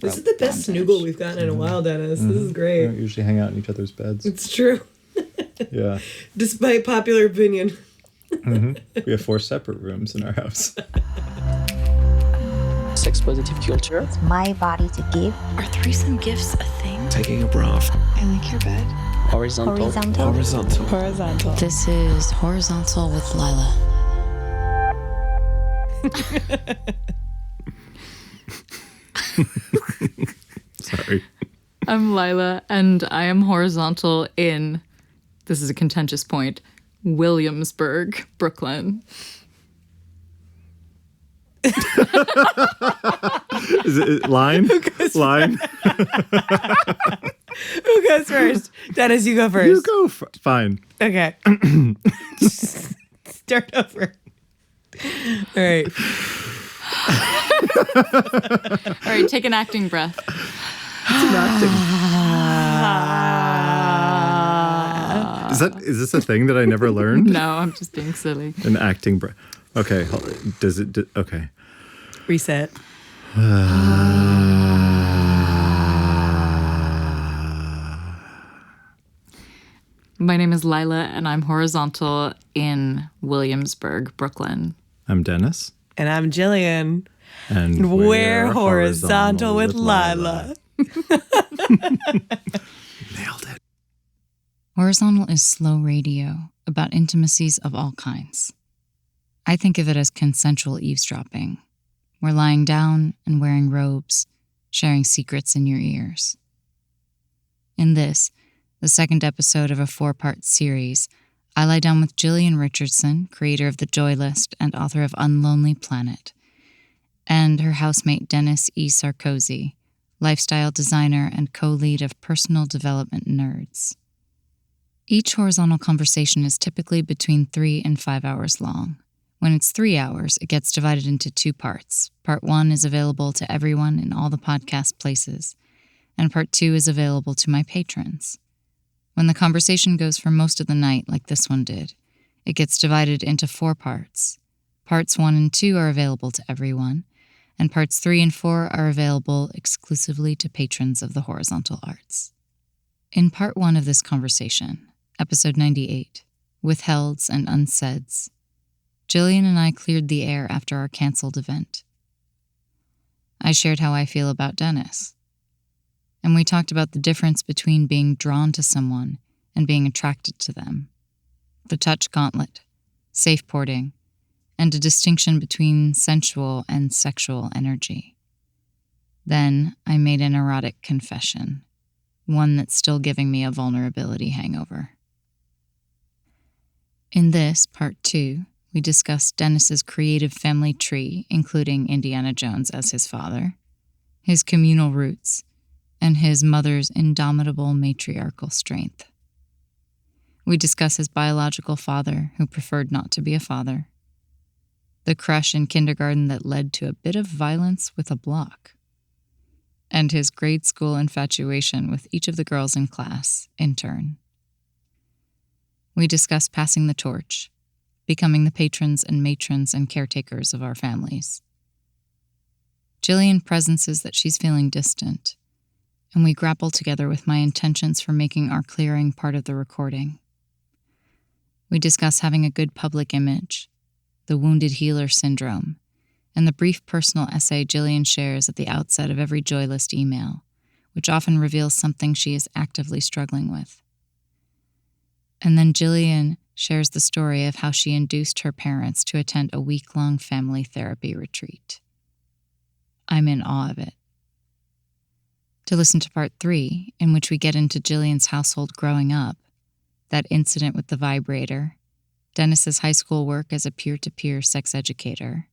This is the best snoogle we've gotten in a while, Dennis. This is great. We don't usually hang out in each other's beds. It's true. Yeah. Despite popular opinion. We have 4 separate rooms in our house. Sex positive culture. It's my body to give. Are threesome gifts a thing? Taking a bra off. I like your bed. Horizontal. Horizontal. This is Horizontal with Lila. Sorry. I'm Lila, and I am horizontal in, this is a contentious point, Williamsburg, Brooklyn. Is it line? Line? Who goes first? Dennis, you go first. You go fine. Okay. Start over. All right. All right, take an acting breath. It's an acting. Is this a thing that I never learned? No, I'm just being silly. An acting breath. Okay. Okay. Reset. My name is Lila, and I'm horizontal in Williamsburg, Brooklyn. I'm Dennis. And I'm Jillian. And we're horizontal with Lila. Nailed it. Horizontal is slow radio about intimacies of all kinds. I think of it as consensual eavesdropping. We're lying down and wearing robes, sharing secrets in your ears. In this, the second episode of a 4-part series, I lie down with Jillian Richardson, creator of The Joy List and author of Unlonely Planet, and her housemate Dennis E. Sarkozy, lifestyle designer and co-lead of Personal Development Nerds. Each horizontal conversation is typically between 3 and 5 hours long. When it's 3 hours, it gets divided into 2 parts. Part 1 is available to everyone in all the podcast places, and Part 2 is available to my patrons. When the conversation goes for most of the night, like this one did, it gets divided into 4 parts. Parts 1 and 2 are available to everyone, and Parts 3 and 4 are available exclusively to patrons of the Horizontal Arts. In Part 1 of this conversation, Episode 98, Withhelds and Unsaids, Jillian and I cleared the air after our canceled event. I shared how I feel about Dennis, and we talked about the difference between being drawn to someone and being attracted to them, the touch gauntlet, safe porting, and a distinction between sensual and sexual energy. Then I made an erotic confession, one that's still giving me a vulnerability hangover. In this, Part 2, we discussed Dennis's creative family tree, including Indiana Jones as his father, his communal roots, and his mother's indomitable matriarchal strength. We discuss his biological father, who preferred not to be a father, the crush in kindergarten that led to a bit of violence with a block, and his grade school infatuation with each of the girls in class, in turn. We discuss passing the torch, becoming the patrons and matrons and caretakers of our families. Jillian presences that she's feeling distant, and we grapple together with my intentions for making our clearing part of the recording. We discuss having a good public image, the wounded healer syndrome, and the brief personal essay Jillian shares at the outset of every Joy List email, which often reveals something she is actively struggling with. And then Jillian shares the story of how she induced her parents to attend a week-long family therapy retreat. I'm in awe of it. To listen to Part 3, in which we get into Jillian's household growing up, that incident with the vibrator, Dennis's high school work as a peer-to-peer sex educator,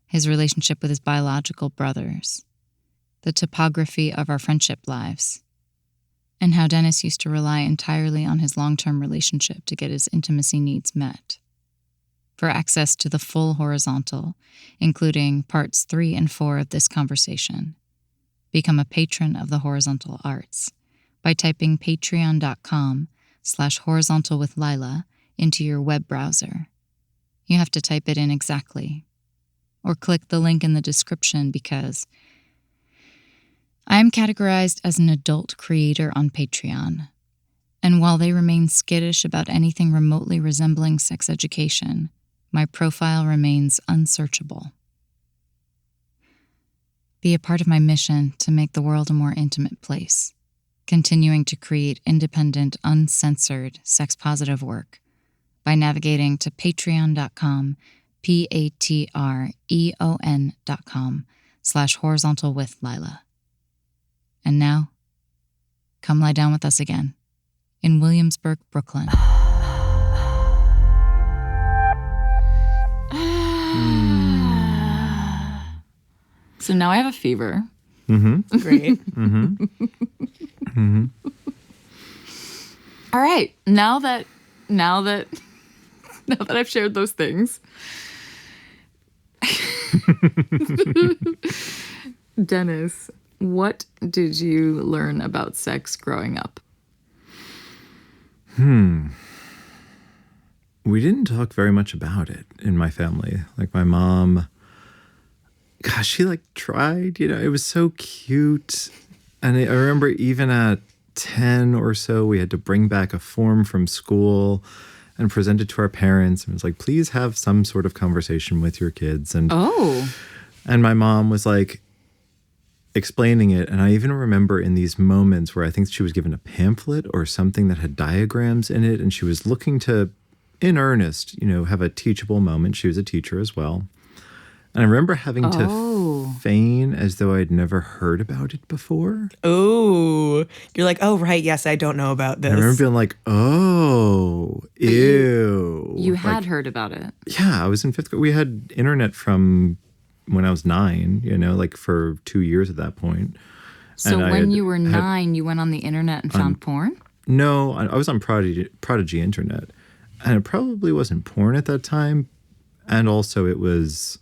his relationship with his biological brothers, the topography of our friendship lives, and how Dennis used to rely entirely on his long-term relationship to get his intimacy needs met. For access to the full Horizontal, including Parts 3 and 4 of this conversation, become a patron of the Horizontal Arts by typing patreon.com/horizontalwithlila into your web browser. You have to type it in exactly, or click the link in the description because I am categorized as an adult creator on Patreon, and while they remain skittish about anything remotely resembling sex education, my profile remains unsearchable. Be a part of my mission to make the world a more intimate place, continuing to create independent, uncensored, sex-positive work by navigating to patreon.com, patreon.com/horizontal with Lila. And now, come lie down with us again in Williamsburg, Brooklyn. So now I have a fever. Mm-hmm. Great. Mm-hmm. Mm-hmm. All right. Now that I've shared those things. Dennis, what did you learn about sex growing up? We didn't talk very much about it in my family. Like my mom, gosh, she like tried, it was so cute. And I remember even at 10 or so, we had to bring back a form from school and present it to our parents. And it was like, please have some sort of conversation with your kids. And my mom was like explaining it. And I even remember in these moments where I think she was given a pamphlet or something that had diagrams in it. And she was looking to, in earnest, have a teachable moment. She was a teacher as well. And I remember having to feign as though I'd never heard about it before. Oh, you're like, oh, right. Yes, I don't know about this. And I remember being like, oh, ew. You had heard about it. Yeah, I was in 5th grade. We had internet from when I was 9, like for 2 years at that point. So and when you were 9, you went on the internet and found porn? No, I was on Prodigy internet. And it probably wasn't porn at that time. And also it was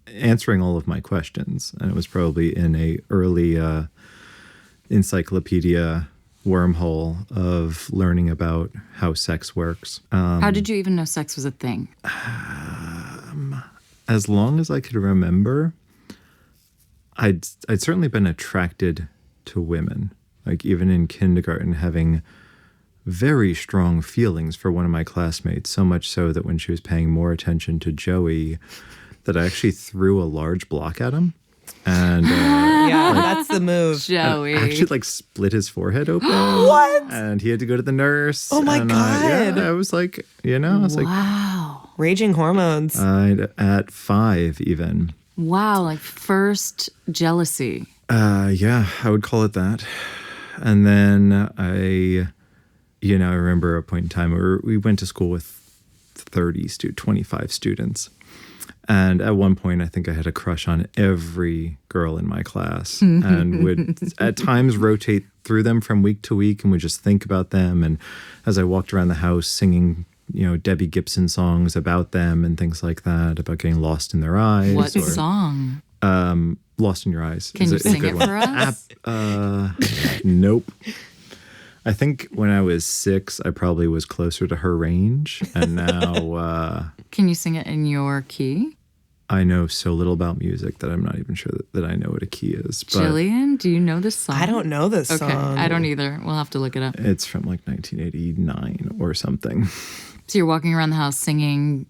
answering all of my questions. And it was probably in a early encyclopedia wormhole of learning about how sex works. How did you even know sex was a thing? As long as I could remember, I'd certainly been attracted to women. Like even in kindergarten, having very strong feelings for one of my classmates, so much so that when she was paying more attention to Joey, that I actually threw a large block at him. And yeah, that's the move. Joey actually split his forehead open. What? And he had to go to the nurse. Oh my God. I was like, I was like, wow. Raging hormones. At 5 even. Wow, like first jealousy. Yeah, I would call it that. And then I remember a point in time where we went to school with 25 students. And at one point, I think I had a crush on every girl in my class and would at times rotate through them from week to week and would just think about them. And as I walked around the house singing, Debbie Gibson songs about them and things like that, about getting lost in their eyes. What song? Lost in Your Eyes. Can you sing it for us? Nope. I think when I was 6, I probably was closer to her range. And now... Can you sing it in your key? I know so little about music that I'm not even sure that I know what a key is. But Jillian, do you know this song? I don't know this song. Okay, I don't either. We'll have to look it up. It's from like 1989 or something. So you're walking around the house singing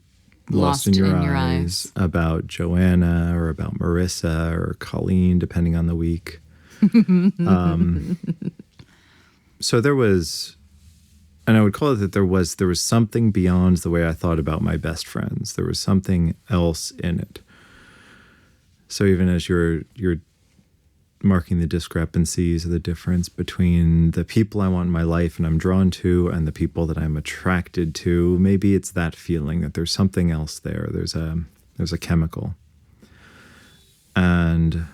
Lost in Your Eyes. About Joanna or about Marissa or Colleen, depending on the week. So there was, and I would call it that there was something beyond the way I thought about my best friends. There was something else in it. So even as you're marking the discrepancies or the difference between the people I want in my life and I'm drawn to and the people that I'm attracted to, maybe it's that feeling that there's something else there. There's a chemical. And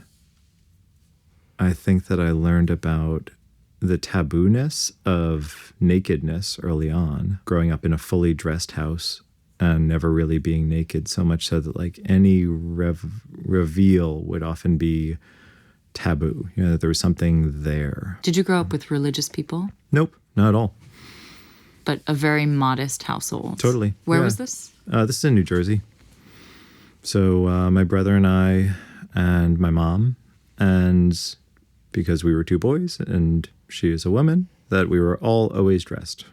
I think that I learned about the tabooness of nakedness early on, growing up in a fully dressed house and never really being naked, so much so that like any reveal would often be taboo, that there was something there. Did you grow up with religious people? Nope, not at all. But a very modest household. Totally. Where was this? This is in New Jersey. So my brother and I and my mom, and because we were two boys and she is a woman, that we were all always dressed.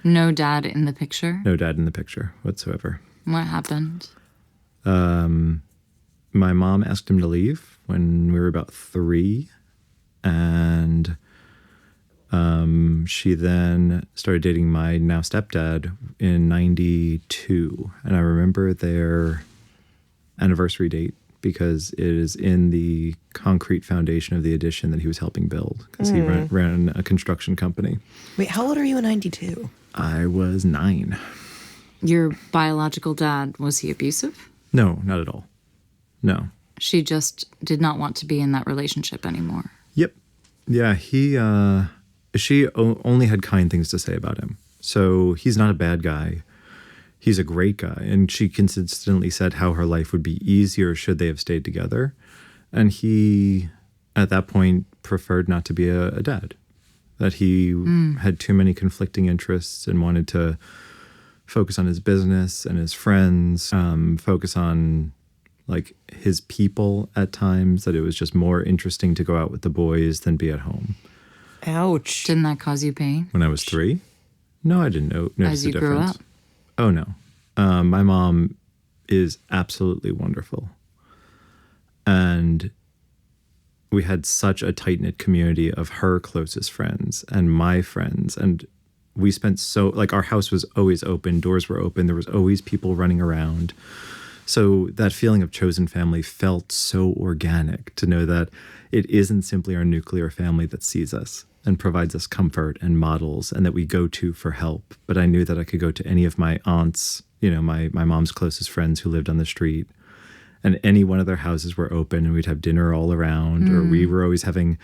No dad in the picture? No dad in the picture whatsoever. What happened? My mom asked him to leave when we were about 3, and she then started dating my now stepdad in 92. And I remember their anniversary date because it is in the concrete foundation of the addition that he was helping build, because he ran a construction company. Wait, how old are you in 92? I was 9. Your biological dad, was he abusive? No, not at all. No. She just did not want to be in that relationship anymore. Yep. Yeah, she only had kind things to say about him. So he's not a bad guy. He's a great guy. And she consistently said how her life would be easier should they have stayed together. And he, at that point, preferred not to be a dad. That he had too many conflicting interests and wanted to focus on his business and his friends, focus on like his people at times, that it was just more interesting to go out with the boys than be at home. Ouch. Didn't that cause you pain? When I was 3? No, I didn't notice As you the grew difference. up? Oh, no. My mom is absolutely wonderful. And we had such a tight-knit community of her closest friends and my friends. And we spent our house was always open, doors were open, there was always people running around. So that feeling of chosen family felt so organic, to know that it isn't simply our nuclear family that sees us and provides us comfort and models and that we go to for help. But I knew that I could go to any of my aunts, my mom's closest friends who lived on the street, and any one of their houses were open and we'd have dinner all around, or we were always having,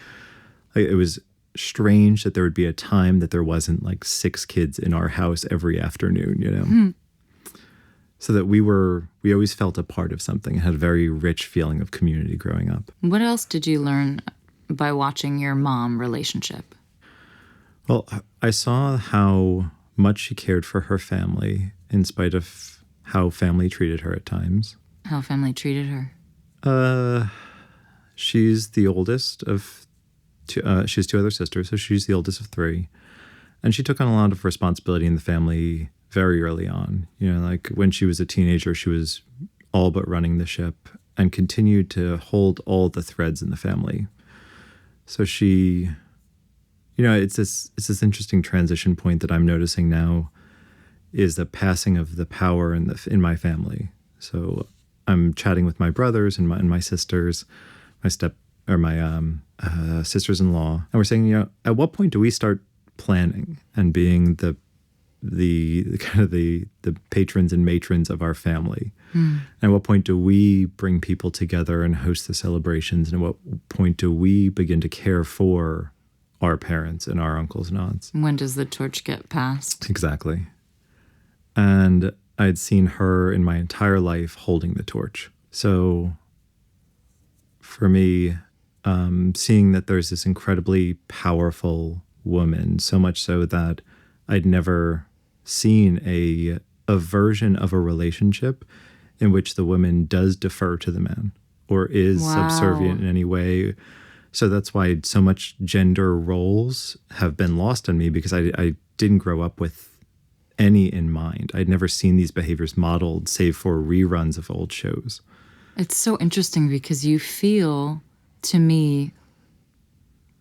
it was strange that there would be a time that there wasn't like 6 kids in our house every afternoon, So that we always felt a part of something and had a very rich feeling of community growing up. What else did you learn by watching your mom relationship? Well, I saw how much she cared for her family in spite of how family treated her at times. How family treated her? She's the oldest of two, she has 2 other sisters, so she's the oldest of 3. And she took on a lot of responsibility in the family very early on. Like when she was a teenager, she was all but running the ship and continued to hold all the threads in the family. So she, it's this interesting transition point that I'm noticing now, is the passing of the power in my family. So I'm chatting with my brothers and my sisters, my sisters-in-law, and we're saying, at what point do we start planning and being the kind of the patrons and matrons of our family? And at what point do we bring people together and host the celebrations? And at what point do we begin to care for our parents and our uncles and aunts? When does the torch get passed? Exactly. And I'd seen her in my entire life holding the torch. So for me, seeing that there's this incredibly powerful woman, so much so that I'd never seen a version of a relationship in which the woman does defer to the man or is subservient in any way. So that's why so much gender roles have been lost on me, because I didn't grow up with any in mind. I'd never seen these behaviors modeled save for reruns of old shows. It's so interesting because you feel, to me,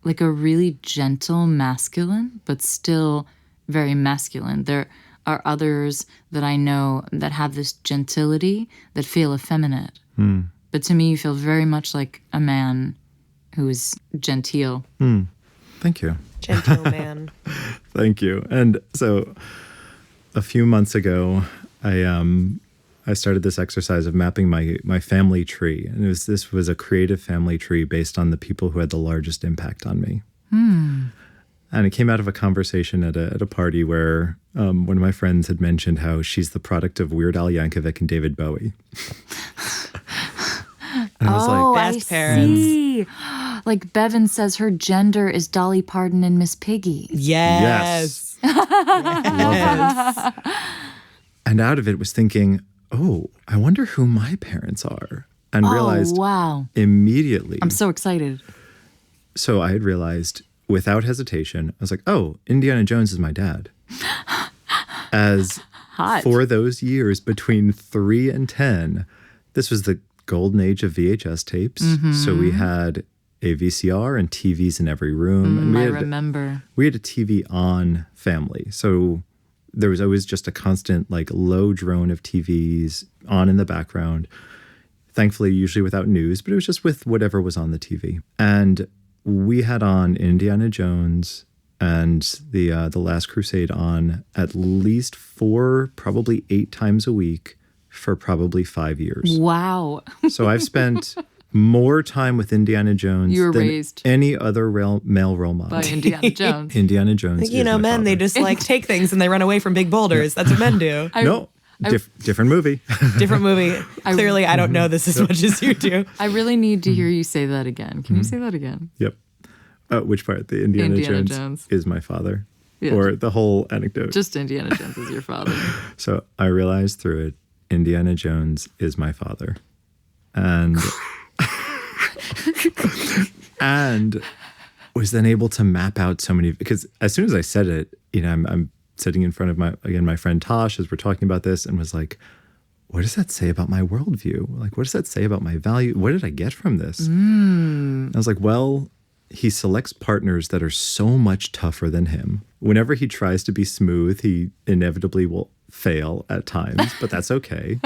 like a really gentle masculine, but still very masculine. There are others that I know that have this gentility that feel effeminate. But to me, you feel very much like a man who is genteel. Thank you. Genteel man. Thank you. And so a few months ago, I started this exercise of mapping my family tree. And this was a creative family tree based on the people who had the largest impact on me. And it came out of a conversation at a party where one of my friends had mentioned how she's the product of Weird Al Yankovic and David Bowie. And I was like, best parents. See. Like Bevan says her gender is Dolly Parton and Miss Piggy. yes. Love it. And out of it was thinking, oh, I wonder who my parents are. And realized wow. immediately I'm so excited. So I had realized without hesitation, I was like, oh, Indiana Jones is my dad. As Hot. for those years between 3 and 10, this was the golden age of VHS tapes. So we had a VCR and TVs in every room. And I remember. We had a TV on family. So there was always just a constant like low drone of TVs on in the background. Thankfully, usually without news, but it was just with whatever was on the TV. And we had on Indiana Jones and the Last Crusade on at least 4, probably 8 times a week for probably 5 years. Wow. So I've spent more time with Indiana Jones You were than raised any other male role model. by Indiana Jones. Indiana Jones. You is know, my men, they father. just like take things and they run away from big boulders. That's what men do. Different movie. Different movie. Clearly, I don't know this as much as you do. I really need to hear you say that again. Can you say that again? Yep. Which part? The Indiana Jones is my father. Yeah. Or the whole anecdote. Just Indiana Jones is your father. So I realized through it, Indiana Jones is my father. And and was then able to map out so many, because as soon as I said it, you know, I'm sitting in front of my friend Tosh as we're talking about this, and was like, what does that say about my worldview? Like, what does that say about my value? What did I get from this? I was like, well, he selects partners that are so much tougher than him. Whenever he tries to be smooth, he inevitably will fail at times, but that's okay.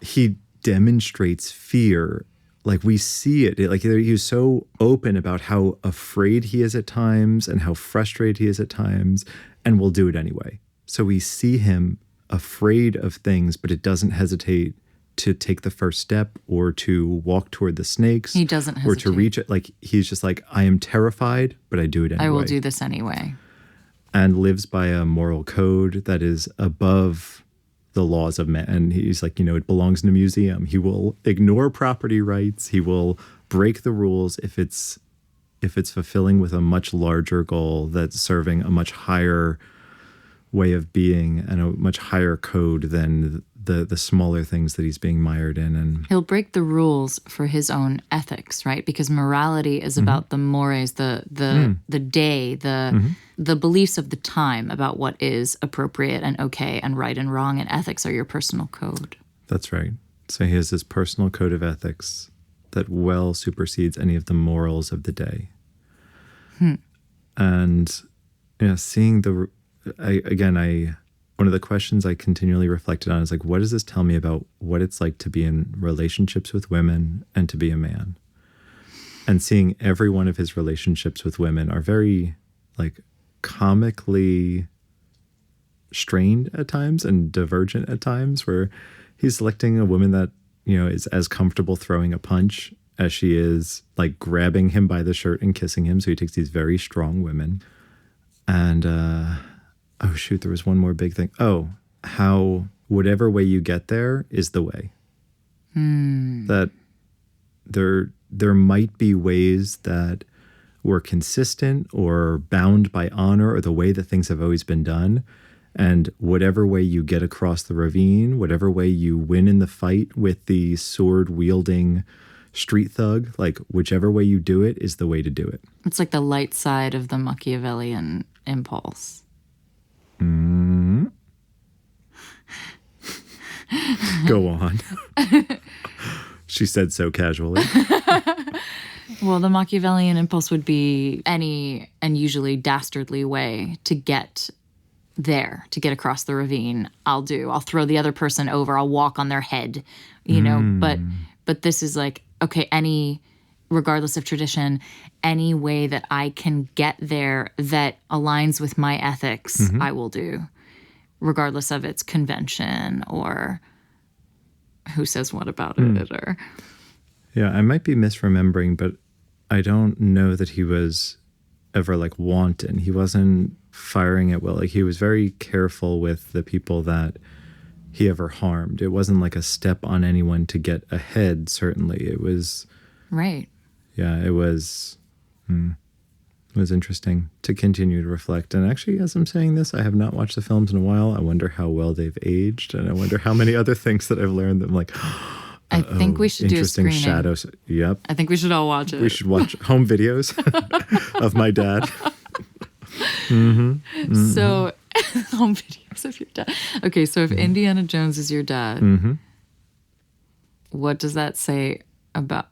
He demonstrates fear. Like, we see it. Like, he was so open about how afraid he is at times and how frustrated he is at times, and will do it anyway. So we see him afraid of things, but it doesn't hesitate to take the first step or to walk toward the snakes. He doesn't hesitate. Or to reach it. Like, he's just like, I am terrified, but I do it anyway. I will do this anyway. And lives by a moral code that is above the laws of man. And he's like, you know, it belongs in a museum. He will ignore property rights. He will break the rules if it's fulfilling with a much larger goal that's serving a much higher way of being and a much higher code than the smaller things that he's being mired in. And he'll break the rules for his own ethics, right? Because morality is about the mores, the day, the beliefs of the time about what is appropriate and okay and right and wrong, and ethics are your personal code. That's right. So he has this personal code of ethics that well supersedes any of the morals of the day. And seeing one of the questions I continually reflected on is like, what does this tell me about what it's like to be in relationships with women and to be a man? And seeing every one of his relationships with women are very like comically strained at times and divergent at times, where he's selecting a woman that, you know, is as comfortable throwing a punch as she is like grabbing him by the shirt and kissing him. So he takes these very strong women. And oh shoot, there was one more big thing. Oh, how whatever way you get there is the way. That there might be ways that were consistent or bound by honor or the way that things have always been done. And whatever way you get across the ravine, whatever way you win in the fight with the sword-wielding street thug, like whichever way you do it is the way to do it. It's like the light side of the Machiavellian impulse. Go on. She said so casually. Well, the Machiavellian impulse would be any and usually dastardly way to get there, to get across the ravine. I'll throw the other person over. I'll walk on their head, you know, but this is like, okay, regardless of tradition, any way that I can get there that aligns with my ethics, I will do, regardless of its convention or who says what about it. Or Yeah, I might be misremembering, but I don't know that he was ever like wanton. He wasn't firing at will. Like, he was very careful with the people that he ever harmed. It wasn't like a step on anyone to get ahead, certainly. It was... Right. Yeah, it was interesting to continue to reflect. And actually, as I'm saying this, I have not watched the films in a while. I wonder how well they've aged, and I wonder how many other things that I've learned that I'm like, I think we should do a interesting screening. shadows. Yep. I think we should all watch it. We should watch home videos of my dad. So, home videos of your dad. Okay, so if Indiana Jones is your dad, what does that say about...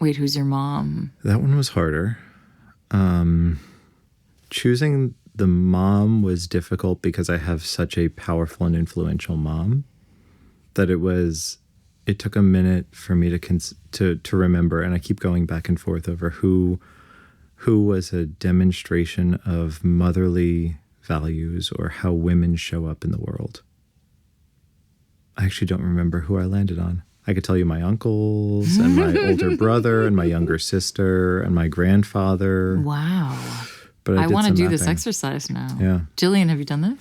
Wait, who's your mom? That one was harder. Choosing the mom was difficult because I have such a powerful and influential mom that it took a minute for me to remember, and I keep going back and forth over who was a demonstration of motherly values or how women show up in the world. I actually don't remember who I landed on. I could tell you my uncles and my older brother and my younger sister and my grandfather. Wow. But I want to some do this mapping. exercise now. Yeah. Jillian, have you done this?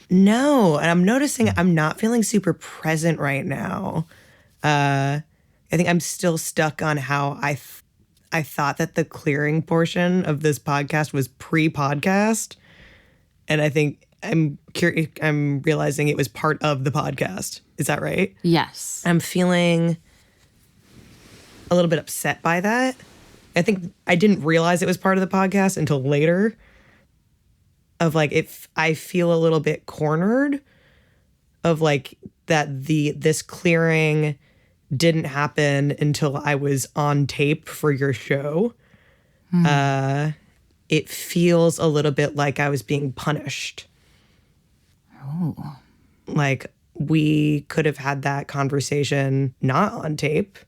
No, and I'm noticing I'm not feeling super present right now. I think I'm still stuck on how I thought that the clearing portion of this podcast was pre-podcast, and I think I'm realizing it was part of the podcast. Is that right? Yes. I'm feeling a little bit upset by that. I think I didn't realize it was part of the podcast until later. Of like, if I feel a little bit cornered of like that this clearing didn't happen until I was on tape for your show. It feels a little bit like I was being punished. Oh. Like we could have had that conversation not on tape,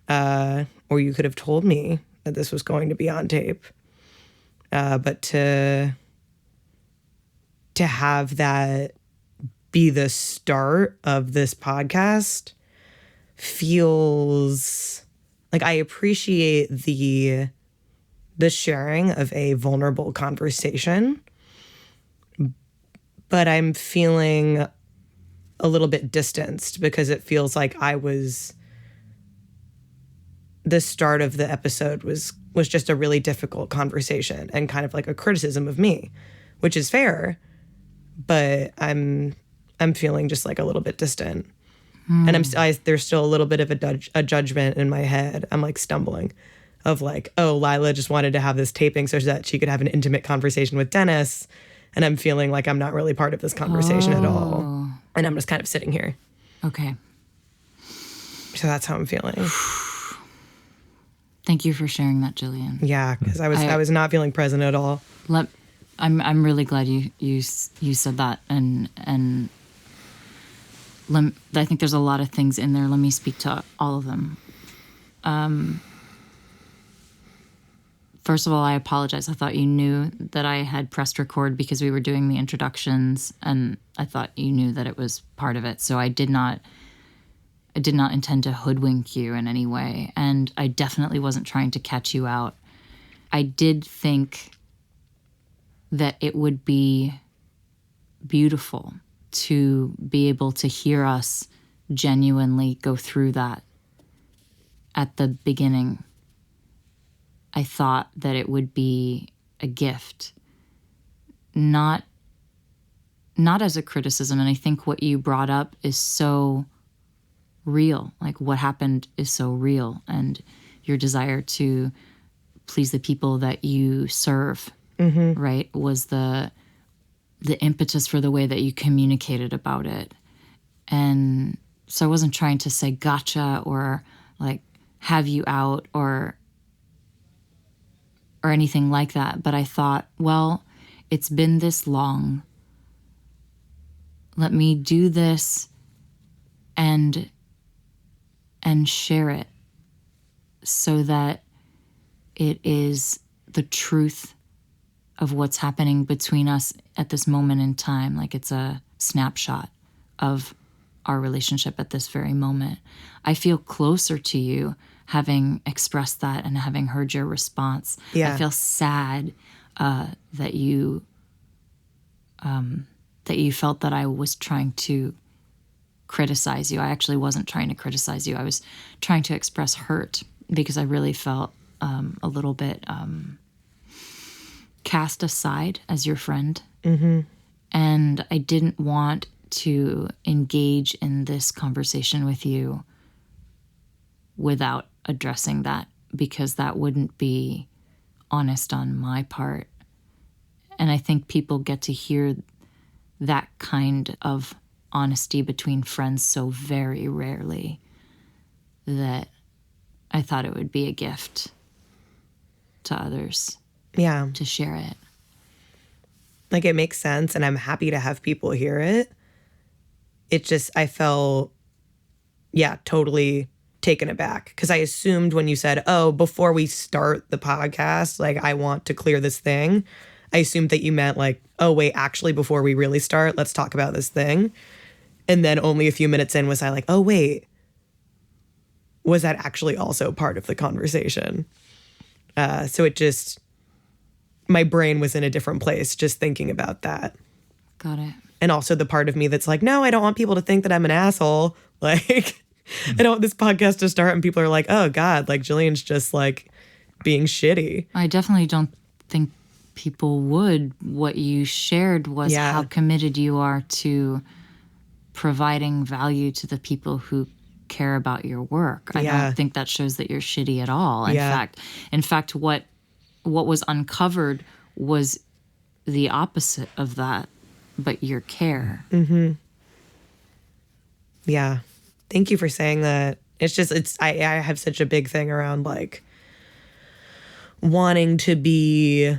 or you could have told me that this was going to be on tape. But to have that be the start of this podcast feels like I appreciate the sharing of a vulnerable conversation, but I'm feeling a little bit distanced because it feels like the start of the episode was just a really difficult conversation and kind of like a criticism of me, which is fair, but I'm feeling just like a little bit distant. And there's still a little bit of a judgment in my head. I'm like stumbling of like, oh, Lila just wanted to have this taping so that she could have an intimate conversation with Dennis. And I'm feeling like I'm not really part of this conversation at all. And I'm just kind of sitting here. Okay. So that's how I'm feeling. Thank you for sharing that, Jillian. Yeah, because I was not feeling present at all. I'm really glad you said that, and I think there's a lot of things in there. Let me speak to all of them. First of all, I apologize. I thought you knew that I had pressed record because we were doing the introductions, and I thought you knew that it was part of it. So I did not intend to hoodwink you in any way, and I definitely wasn't trying to catch you out. I did think that it would be beautiful to be able to hear us genuinely go through that at the beginning. I thought that it would be a gift, not as a criticism. And I think what you brought up is so real. Like what happened is so real, and your desire to please the people that you serve, right, was the impetus for the way that you communicated about it. And so I wasn't trying to say gotcha or like have you out or anything like that. But I thought, well, it's been this long. Let me do this and share it so that it is the truth of what's happening between us at this moment in time. Like it's a snapshot of our relationship at this very moment. I feel closer to you having expressed that and having heard your response. Yeah. I feel sad that you felt that I was trying to criticize you. I actually wasn't trying to criticize you. I was trying to express hurt because I really felt a little bit cast aside as your friend. Mm-hmm. And I didn't want to engage in this conversation with you without addressing that, because that wouldn't be honest on my part. And I think people get to hear that kind of honesty between friends so very rarely that I thought it would be a gift to others Yeah. to share it. Like, it makes sense, and I'm happy to have people hear it. It just, I felt, totally taken aback, because I assumed when you said, oh, before we start the podcast, like, I want to clear this thing, I assumed that you meant like, oh, wait, actually, before we really start, let's talk about this thing. And then only a few minutes in was I like, oh, wait, was that actually also part of the conversation? So it just, my brain was in a different place just thinking about that. Got it. And also the part of me that's like, no, I don't want people to think that I'm an asshole. Like, I don't want this podcast to start and people are like, oh God, like Jillian's just like being shitty. I definitely don't think people would. What you shared was how committed you are to providing value to the people who care about your work. I don't think that shows that you're shitty at all. In fact, what was uncovered was the opposite of that, but your care. Mm-hmm. Yeah. Thank you for saying that. It's just, I have such a big thing around like wanting to be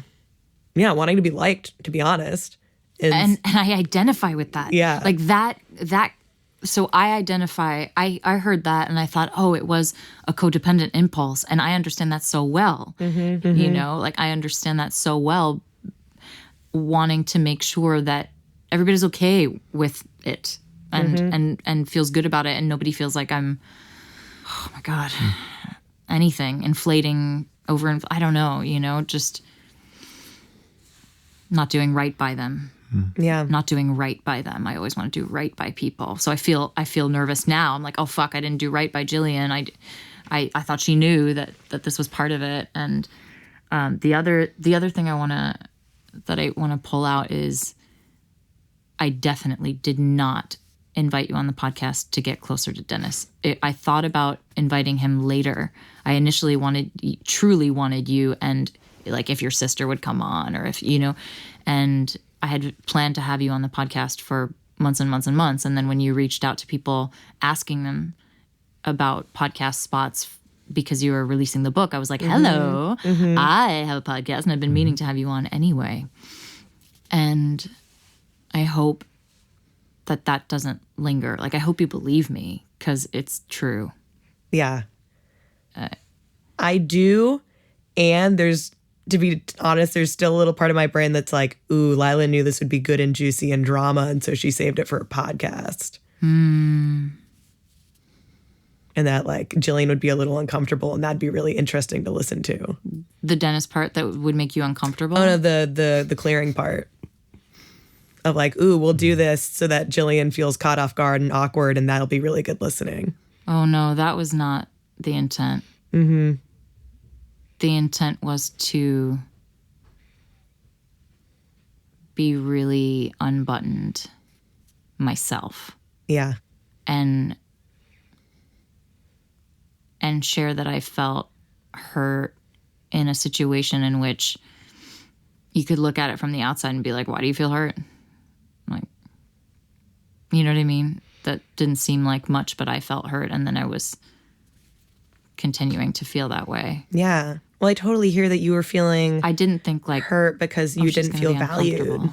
liked, to be honest. And I identify with that. Yeah. Like that, so I identify, I heard that and I thought, oh, it was a codependent impulse. And I understand that so well, you know, like I understand that so well, wanting to make sure that everybody's okay with it and feels good about it. And nobody feels like I'm, oh my God, anything, inflating over, I don't know, you know, just not doing right by them. Yeah. Not doing right by them. I always want to do right by people. So I feel nervous now. I'm like, oh fuck, I didn't do right by Jillian. I thought she knew that this was part of it. And the other thing I want to pull out is I definitely did not invite you on the podcast to get closer to Dennis. I thought about inviting him later. I initially truly wanted you, and like if your sister would come on, or if, you know, and I had planned to have you on the podcast for months and months and months. And then when you reached out to people asking them about podcast spots because you were releasing the book, I was like, hello, I have a podcast and I've been meaning to have you on anyway. And I hope that doesn't linger. Like, I hope you believe me, because it's true. Yeah. I do. And to be honest, there's still a little part of my brain that's like, ooh, Lila knew this would be good and juicy and drama, and so she saved it for a podcast. And that, like, Jillian would be a little uncomfortable, and that'd be really interesting to listen to. The Dennis part that would make you uncomfortable? Oh, no, the clearing part. Of like, ooh, we'll do this so that Jillian feels caught off guard and awkward, and that'll be really good listening. Oh, no, that was not the intent. Mm-hmm. The intent was to be really unbuttoned myself. Yeah. And share that I felt hurt in a situation in which you could look at it from the outside and be like, why do you feel hurt? Like, you know what I mean? That didn't seem like much, but I felt hurt, and then I was continuing to feel that way. Yeah. Well, I totally hear that you were feeling I didn't think like hurt because you didn't feel valued.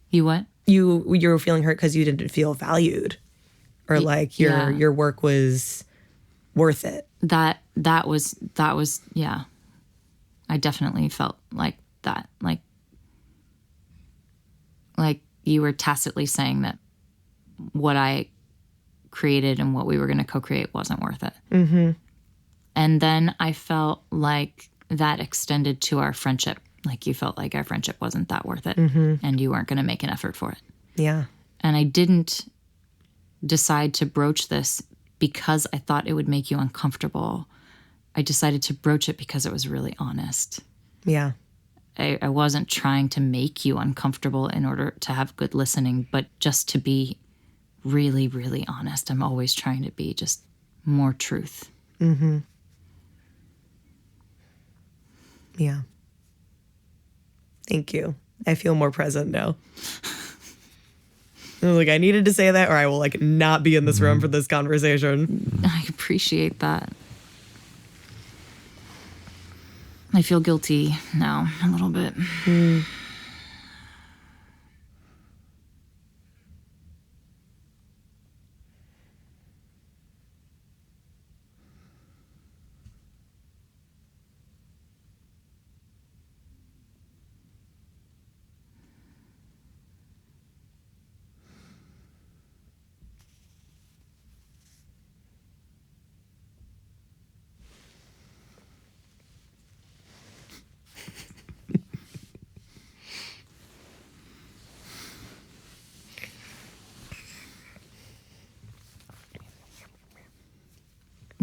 You what? You were feeling hurt because you didn't feel valued, or like your work was worth it. That was yeah. I definitely felt like that. Like you were tacitly saying that what I created and what we were going to co-create wasn't worth it. Mm-hmm. And then I felt like that extended to our friendship. Like you felt like our friendship wasn't that worth it, and you weren't going to make an effort for it. Yeah. And I didn't decide to broach this because I thought it would make you uncomfortable. I decided to broach it because it was really honest. Yeah. I wasn't trying to make you uncomfortable in order to have good listening, but just to be really, really honest. I'm always trying to be just more truth. Yeah. Thank you. I feel more present now. I was like, I needed to say that or I will like not be in this room for this conversation. I appreciate that. I feel guilty now a little bit.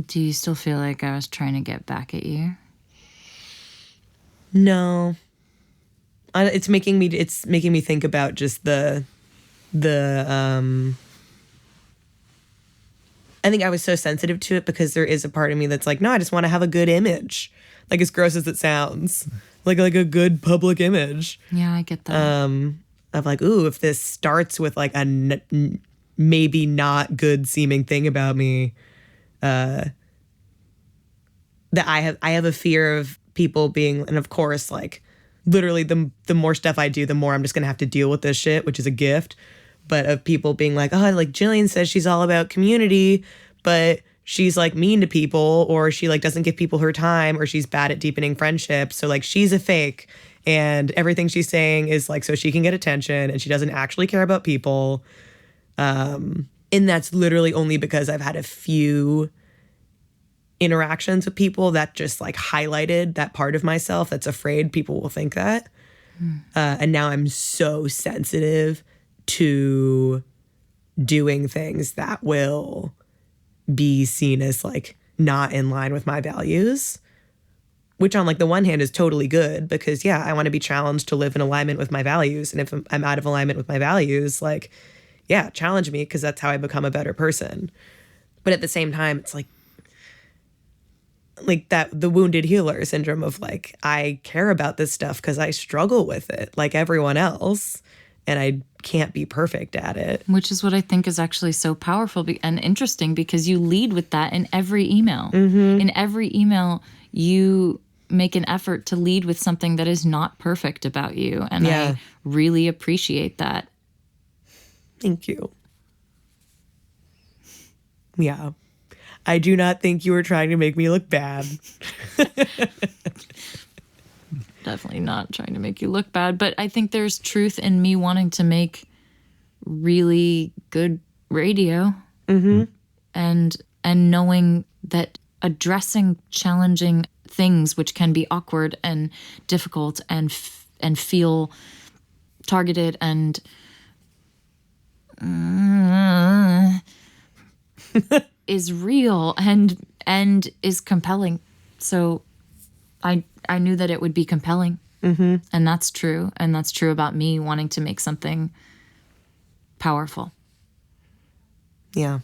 Do you still feel like I was trying to get back at you? No. It's making me think about just the I think I was so sensitive to it because there is a part of me that's like, no, I just want to have a good image. Like as gross as it sounds. Like a good public image. Yeah, I get that. Of like, ooh, if this starts with like a maybe not good seeming thing about me, that I have a fear of people being, and of course, like literally the more stuff I do, the more I'm just gonna have to deal with this shit, which is a gift. But of people being like, oh, like Jillian says she's all about community, but she's like mean to people, or she like doesn't give people her time, or she's bad at deepening friendships. So like she's a fake, and everything she's saying is like so she can get attention, and she doesn't actually care about people. And that's literally only because I've had a few interactions with people that just like highlighted that part of myself that's afraid people will think that. And now I'm so sensitive to doing things that will be seen as like not in line with my values, which on like the one hand is totally good because yeah, I want to be challenged to live in alignment with my values. And if I'm out of alignment with my values, like, yeah, challenge me because that's how I become a better person. But at the same time, it's like that the wounded healer syndrome of like, I care about this stuff because I struggle with it like everyone else. And I can't be perfect at it. Which is what I think is actually so powerful and interesting because you lead with that in every email. In every email, you make an effort to lead with something that is not perfect about you. And I really appreciate that. Thank you. Yeah. I do not think you were trying to make me look bad. Definitely not trying to make you look bad, but I think there's truth in me wanting to make really good radio. And knowing that addressing challenging things which can be awkward and difficult and feel targeted and is real and is compelling. So I knew that it would be compelling. And that's true. And that's true about me wanting to make something powerful. Yeah.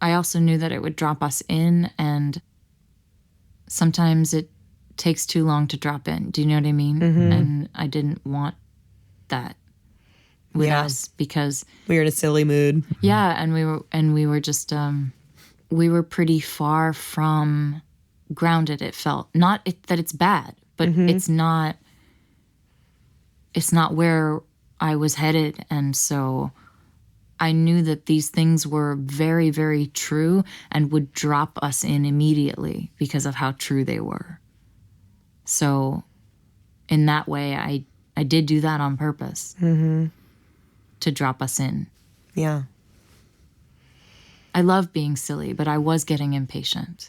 I also knew that it would drop us in, and sometimes it takes too long to drop in. Do you know what I mean? And I didn't want that with us because we were in a silly mood. Yeah, and we were just we were pretty far from grounded. It felt not that it's bad, but it's not where I was headed, and so I knew that these things were very, very true and would drop us in immediately because of how true they were. So in that way, I did do that on purpose to drop us in. Yeah. I love being silly, but I was getting impatient.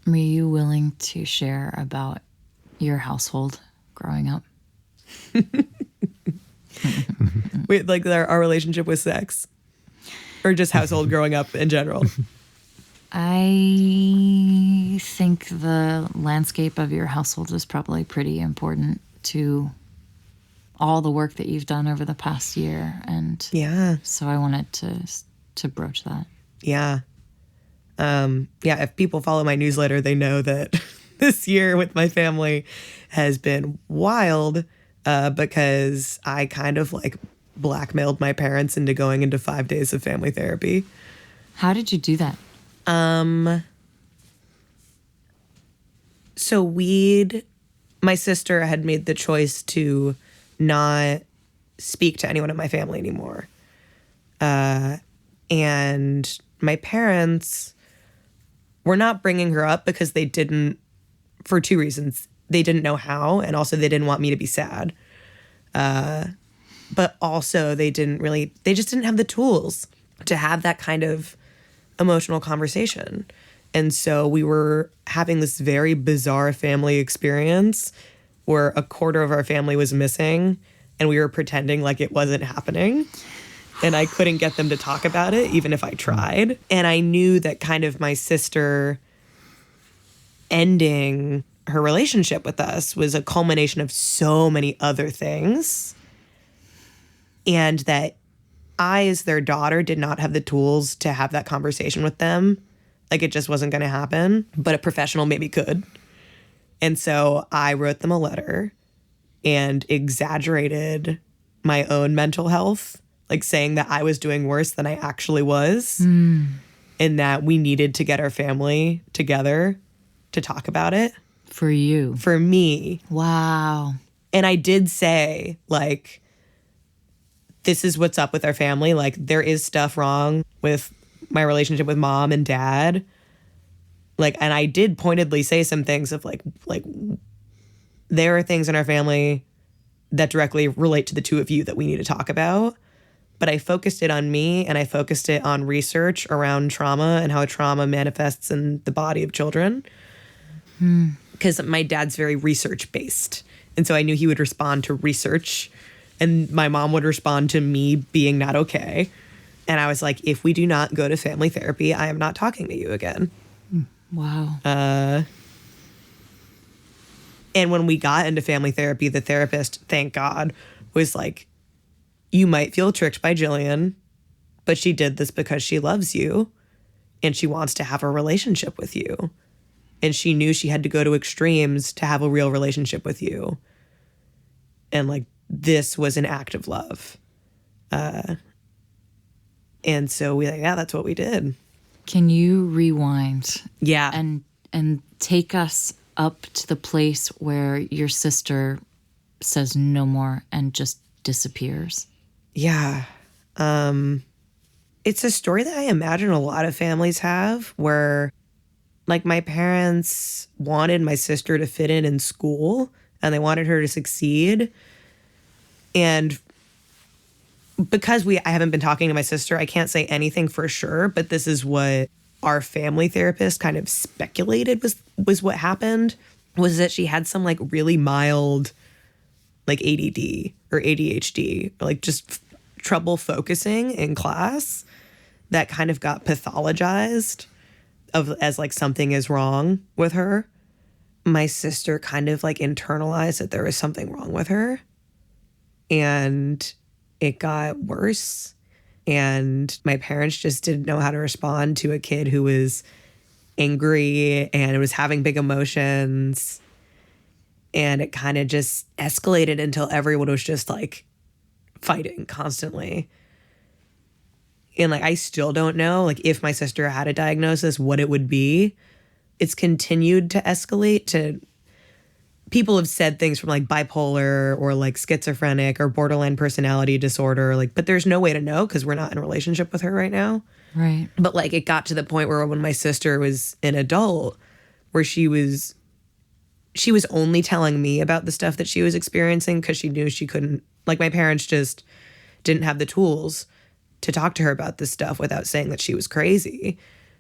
Were you willing to share about your household growing up? Wait, like our relationship with sex, or just household growing up in general? I think the landscape of your household is probably pretty important to all the work that you've done over the past year. And Yeah. so I wanted to broach that. Yeah. Yeah, if people follow my newsletter, they know that this year with my family has been wild because I kind of like blackmailed my parents into going into 5 days of family therapy. How did you do that? So my sister had made the choice to not speak to anyone in my family anymore. And my parents were not bringing her up because they didn't, for two reasons. They didn't know how, and also they didn't want me to be sad. But also they just didn't have the tools to have that kind of emotional conversation. And so we were having this very bizarre family experience where a quarter of our family was missing and we were pretending like it wasn't happening. And I couldn't get them to talk about it, even if I tried. And I knew that kind of my sister ending her relationship with us was a culmination of so many other things. And that I, as their daughter, did not have the tools to have that conversation with them. Like, it just wasn't going to happen, but a professional maybe could. And so I wrote them a letter and exaggerated my own mental health, like saying that I was doing worse than I actually was, and that we needed to get our family together to talk about it. For you. For me. Wow. And I did say, like, this is what's up with our family. Like, there is stuff wrong with my relationship with mom and dad. Like, and I did pointedly say some things of like there are things in our family that directly relate to the two of you that we need to talk about. But I focused it on me, and I focused it on research around trauma and how trauma manifests in the body of children. Because my dad's very research based. And so I knew he would respond to research, and my mom would respond to me being not okay. And I was like, if we do not go to family therapy, I am not talking to you again. Wow. And when we got into family therapy, the therapist, thank God, was like, you might feel tricked by Jillian, but she did this because she loves you and she wants to have a relationship with you. And she knew she had to go to extremes to have a real relationship with you. And like, this was an act of love. And so that's what we did. Can you rewind? Yeah. And take us up to the place where your sister says no more and just disappears? Yeah. It's a story that I imagine a lot of families have where, like, my parents wanted my sister to fit in school and they wanted her to succeed. And because I haven't been talking to my sister, I can't say anything for sure, but this is what our family therapist kind of speculated was what happened, was that she had some like really mild like ADD or ADHD, or like just trouble focusing in class that kind of got pathologized as like something is wrong with her. My sister kind of like internalized that there was something wrong with her, and it got worse. And my parents just didn't know how to respond to a kid who was angry and was having big emotions. And it kind of just escalated until everyone was just like fighting constantly. And like, I still don't know, like, if my sister had a diagnosis, what it would be. It's continued to escalate to, people have said things from like bipolar or like schizophrenic or borderline personality disorder, like, but there's no way to know because we're not in a relationship with her right now. Right. But like, it got to the point where when my sister was an adult, where she was only telling me about the stuff that she was experiencing because she knew she couldn't, like, my parents just didn't have the tools to talk to her about this stuff without saying that she was crazy.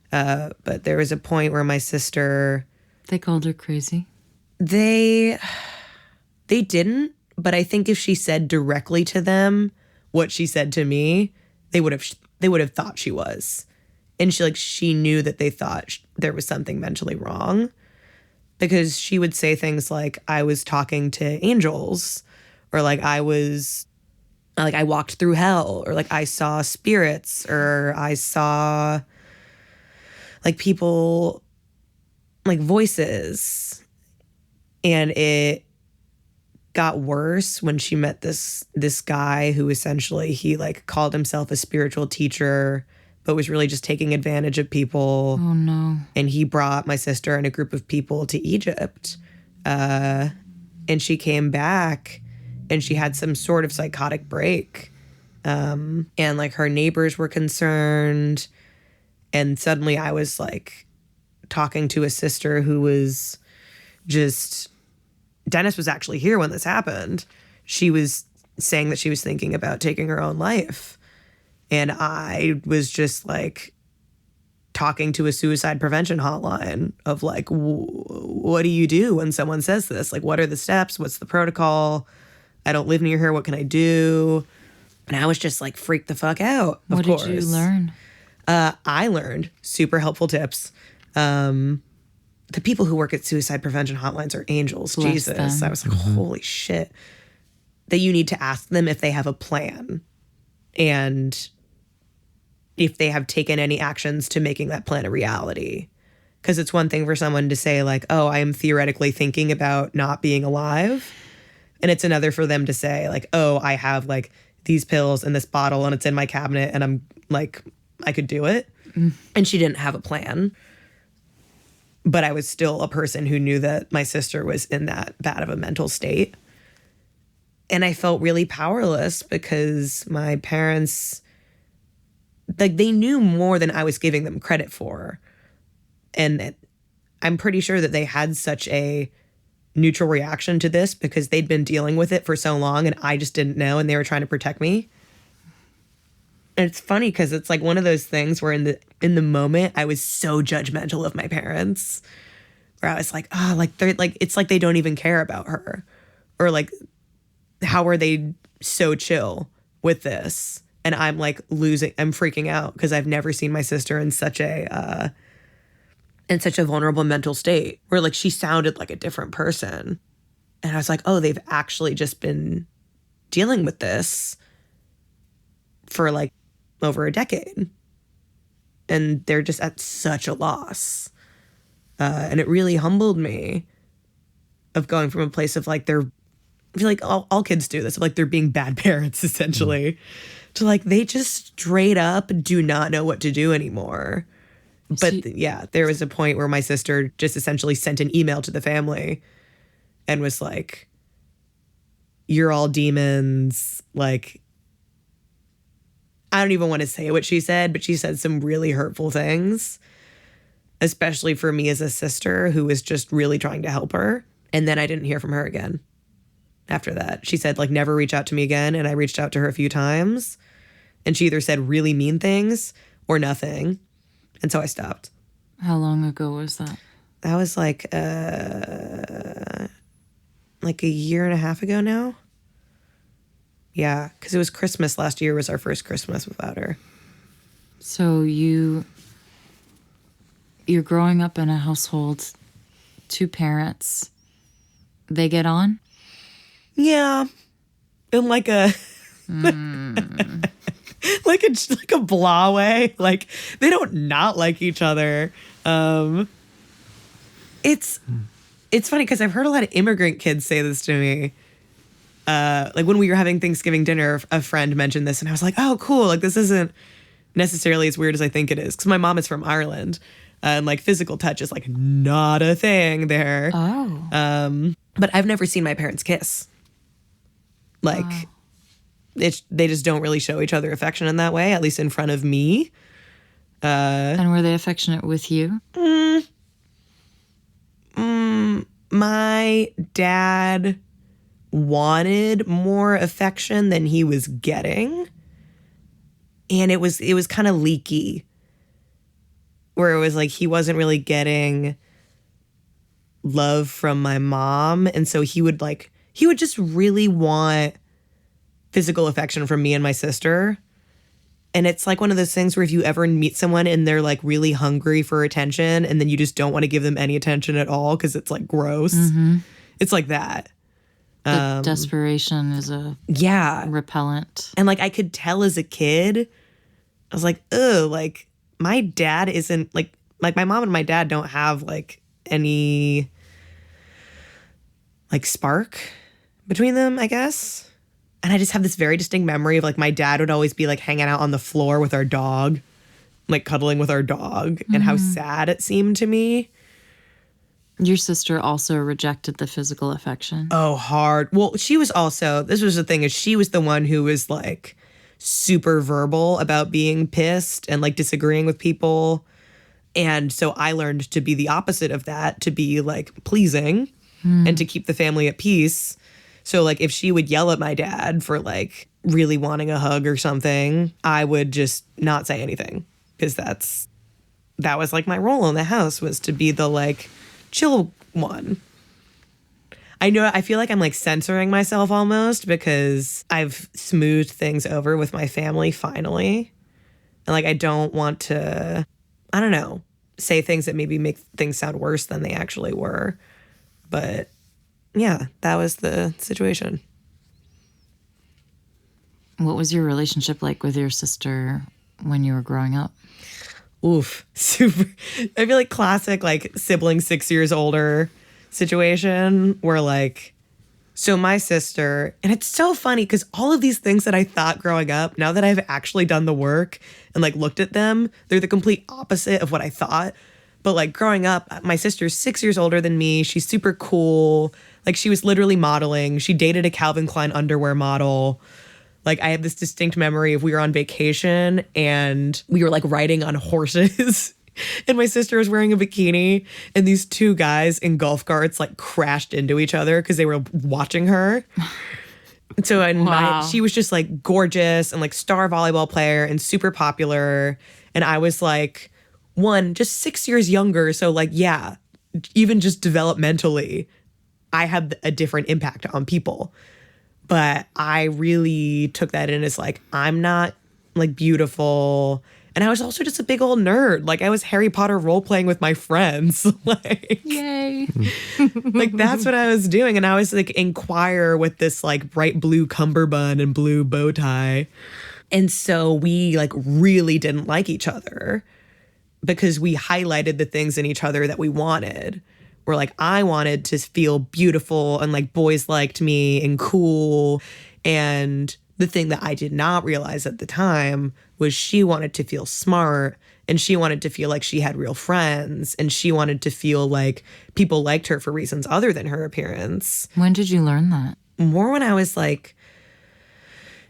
But there was a point where my sister... They called her crazy? They didn't, but I think if she said directly to them what she said to me, they would have thought she was. And she knew that they thought there was something mentally wrong, because she would say things like, I was talking to angels, or like I walked through hell, or like I saw spirits, or I saw like people, like voices. And it got worse when she met this guy who essentially, he like called himself a spiritual teacher, but was really just taking advantage of people. Oh no. And he brought my sister and a group of people to Egypt. And she came back and she had some sort of psychotic break. And like her neighbors were concerned. And suddenly I was like talking to a sister who was just, Dennis was actually here when this happened. She was saying that she was thinking about taking her own life. And I was just like talking to a suicide prevention hotline of like, what do you do when someone says this? Like, what are the steps? What's the protocol? I don't live near her. What can I do? And I was just like freaked the fuck out. What did you learn? I learned super helpful tips. The people who work at suicide prevention hotlines are angels. Bless Jesus. them. I was like, holy shit. That you need to ask them if they have a plan and if they have taken any actions to making that plan a reality. Because it's one thing for someone to say like, oh, I am theoretically thinking about not being alive. And it's another for them to say like, oh, I have like these pills in this bottle and it's in my cabinet and I'm like, I could do it. And she didn't have a plan. But I was still a person who knew that my sister was in that bad of a mental state. And I felt really powerless because my parents, like, they knew more than I was giving them credit for. And I'm pretty sure that they had such a neutral reaction to this because they'd been dealing with it for so long and I just didn't know and they were trying to protect me. And it's funny because it's like one of those things where in the moment I was so judgmental of my parents, where I was like, oh, like they're like, it's like they don't even care about her, or like, how are they so chill with this? And I'm like I'm freaking out because I've never seen my sister in such a vulnerable mental state where like she sounded like a different person. And I was like, oh, they've actually just been dealing with this for like over a decade. And they're just at such a loss. And it really humbled me of going from a place of like, I feel like all kids do this, of like they're being bad parents essentially, to like they just straight up do not know what to do anymore. But yeah, there was a point where my sister just essentially sent an email to the family and was like, you're all demons. Like, I don't even want to say what she said, but she said some really hurtful things, especially for me as a sister who was just really trying to help her. And then I didn't hear from her again after that. She said, like, never reach out to me again. And I reached out to her a few times and she either said really mean things or nothing. And so I stopped. How long ago was that? That was like a year and a half ago now. Yeah, because it was Christmas last year was our first Christmas without her. So you're growing up in a household, two parents. They get on? Yeah, in like a like a blah way. Like they don't not like each other. It's funny because I've heard a lot of immigrant kids say this to me. Like when we were having Thanksgiving dinner, a friend mentioned this and I was like, oh, cool. Like this isn't necessarily as weird as I think it is. Because my mom is from Ireland and like physical touch is like not a thing there. Oh. But I've never seen my parents kiss. Like they just don't really show each other affection in that way, at least in front of me. And were they affectionate with you? My dad wanted more affection than he was getting. And it was kind of leaky. Where it was like he wasn't really getting love from my mom. And so he would just really want physical affection from me and my sister. And it's like one of those things where if you ever meet someone and they're like really hungry for attention and then you just don't want to give them any attention at all because it's like gross. It's like that. The desperation is a repellent. And like I could tell as a kid, I was like, ugh, like my dad isn't like my mom and my dad don't have like any like spark between them, I guess. And I just have this very distinct memory of like my dad would always be like hanging out on the floor with our dog, like cuddling with our dog, and how sad it seemed to me. Your sister also rejected the physical affection. Oh, hard. Well, she was also, this was the thing, is she was the one who was like super verbal about being pissed and like disagreeing with people. And so I learned to be the opposite of that, to be like pleasing and to keep the family at peace. So like if she would yell at my dad for like really wanting a hug or something, I would just not say anything, because that was like my role in the house, was to be the like chill one. I feel like I'm like censoring myself almost, because I've smoothed things over with my family finally. And like I don't want to, I don't know, say things that maybe make things sound worse than they actually were. But yeah, that was the situation. What was your relationship like with your sister when you were growing up? Oof, super. I feel like classic like sibling 6 years older situation where like, so my sister, and it's so funny because all of these things that I thought growing up, now that I've actually done the work and like looked at them, they're the complete opposite of what I thought. But like growing up, my sister's 6 years older than me. She's super cool. Like she was literally modeling. She dated a Calvin Klein underwear model. Like I have this distinct memory of we were on vacation and we were like riding on horses and my sister was wearing a bikini and these two guys in golf carts like crashed into each other because they were watching her. So she was just like gorgeous and like star volleyball player and super popular. And I was like, just 6 years younger. So like, yeah, even just developmentally, I had a different impact on people. But I really took that in as like, I'm not like beautiful. And I was also just a big old nerd. Like I was Harry Potter role playing with my friends. Like, yay. Like that's what I was doing. And I was like in choir with this like bright blue cummerbund and blue bow tie. And so we like really didn't like each other because we highlighted the things in each other that we wanted. Where like I wanted to feel beautiful and like boys liked me and cool. And the thing that I did not realize at the time was she wanted to feel smart and she wanted to feel like she had real friends and she wanted to feel like people liked her for reasons other than her appearance. When did you learn that? More when I was like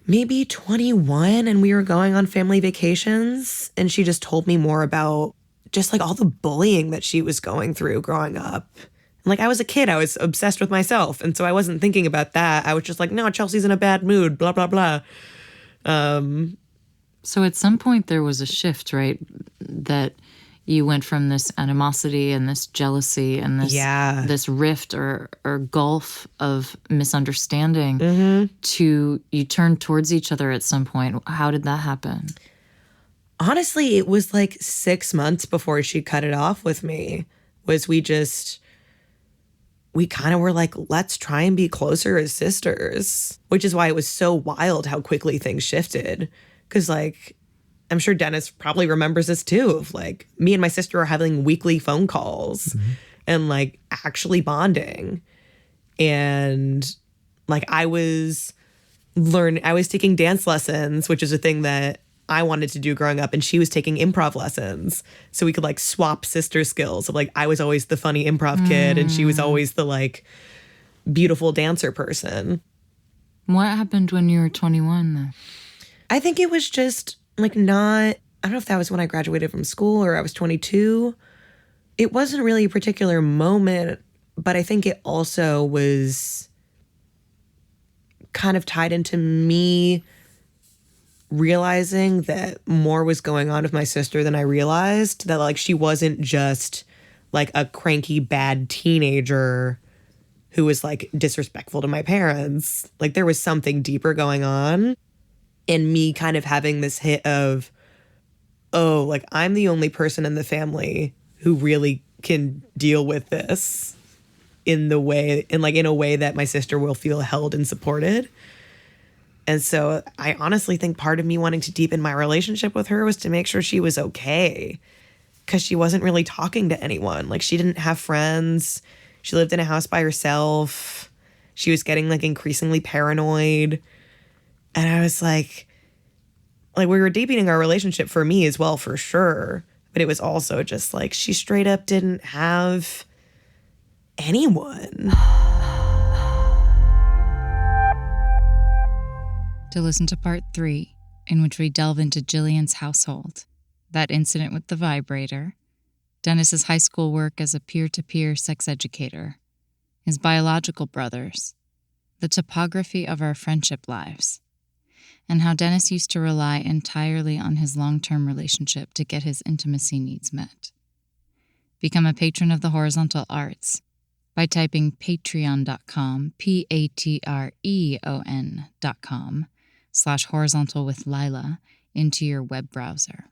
maybe 21 and we were going on family vacations and she just told me more about just like all the bullying that she was going through growing up. And like I was a kid, I was obsessed with myself. And so I wasn't thinking about that. I was just like, no, Chelsea's in a bad mood, blah, blah, blah. So at some point there was a shift, right? That you went from this animosity and this jealousy and this rift or gulf of misunderstanding to you turned towards each other at some point. How did that happen? Honestly, it was like 6 months before she cut it off with me. We kind of were like, let's try and be closer as sisters, which is why it was so wild how quickly things shifted. Because like, I'm sure Dennis probably remembers this too, of like me and my sister are having weekly phone calls and like actually bonding. And like I was taking dance lessons, which is a thing that I wanted to do growing up, and she was taking improv lessons so we could like swap sister skills of like I was always the funny improv kid and she was always the like beautiful dancer person. What happened when you were 21 then? I think it was just like I don't know if that was when I graduated from school or I was 22. It wasn't really a particular moment, but I think it also was kind of tied into me realizing that more was going on with my sister than I realized, that like she wasn't just like a cranky bad teenager who was like disrespectful to my parents. Like there was something deeper going on. And me kind of having this hit of, oh, like I'm the only person in the family who really can deal with this in a way that my sister will feel held and supported. And so I honestly think part of me wanting to deepen my relationship with her was to make sure she was okay, because she wasn't really talking to anyone. Like she didn't have friends. She lived in a house by herself. She was getting like increasingly paranoid. And I was like we were deepening our relationship for me as well, for sure. But it was also just like she straight up didn't have anyone. To listen to part 3, in which we delve into Jillian's household, that incident with the vibrator, Dennis's high school work as a peer-to-peer sex educator, his biological brothers, the topography of our friendship lives, and how Dennis used to rely entirely on his long-term relationship to get his intimacy needs met. Become a patron of the Horizontal Arts by typing patreon.com, patreon.com/horizontal with Lila into your web browser.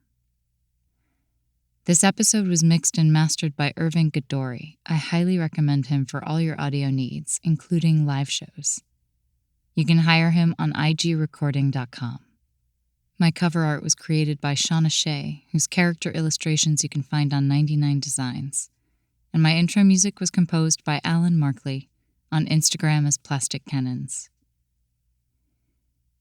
This episode was mixed and mastered by Irving Goddori. I highly recommend him for all your audio needs, including live shows. You can hire him on igrecording.com. My cover art was created by Shauna Shea, whose character illustrations you can find on 99 Designs. And my intro music was composed by Alan Markley, on Instagram as Plastic Cannons.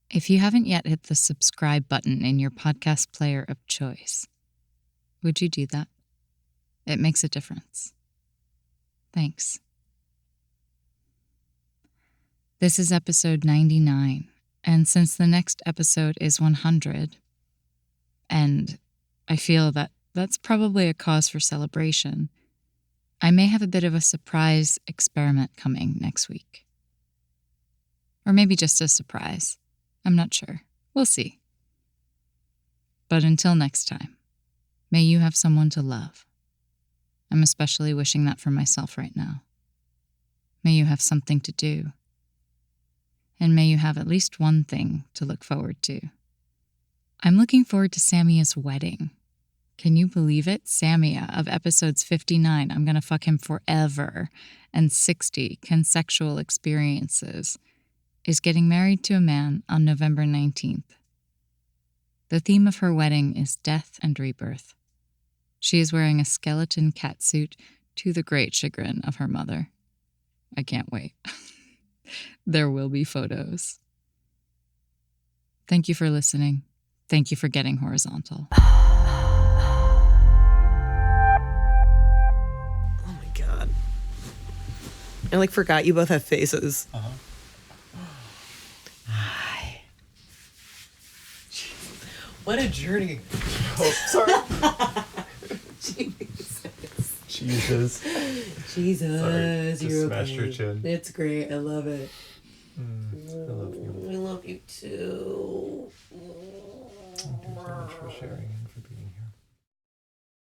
If you haven't yet hit the subscribe button in your podcast player of choice, would you do that? It makes a difference. Thanks. This is episode 99, and since the next episode is 100, and I feel that that's probably a cause for celebration, I may have a bit of a surprise experiment coming next week. Or maybe just a surprise. I'm not sure. We'll see. But until next time, may you have someone to love. I'm especially wishing that for myself right now. May you have something to do. And may you have at least one thing to look forward to. I'm looking forward to Samia's wedding. Can you believe it? Samia of episodes 59, I'm gonna fuck him forever, and 60, consensual experiences, is getting married to a man on November 19th. The theme of her wedding is death and rebirth. She is wearing a skeleton catsuit to the great chagrin of her mother. I can't wait. There will be photos. Thank you for listening. Thank you for getting horizontal. Oh my God. I forgot you both have faces. Uh-huh. Hi. What a journey. Oh, sorry. Jesus. Jesus, Sorry, just you're smashed okay. your chin. It's great. I love it. I love you. I love you too. Thank you so much for sharing and for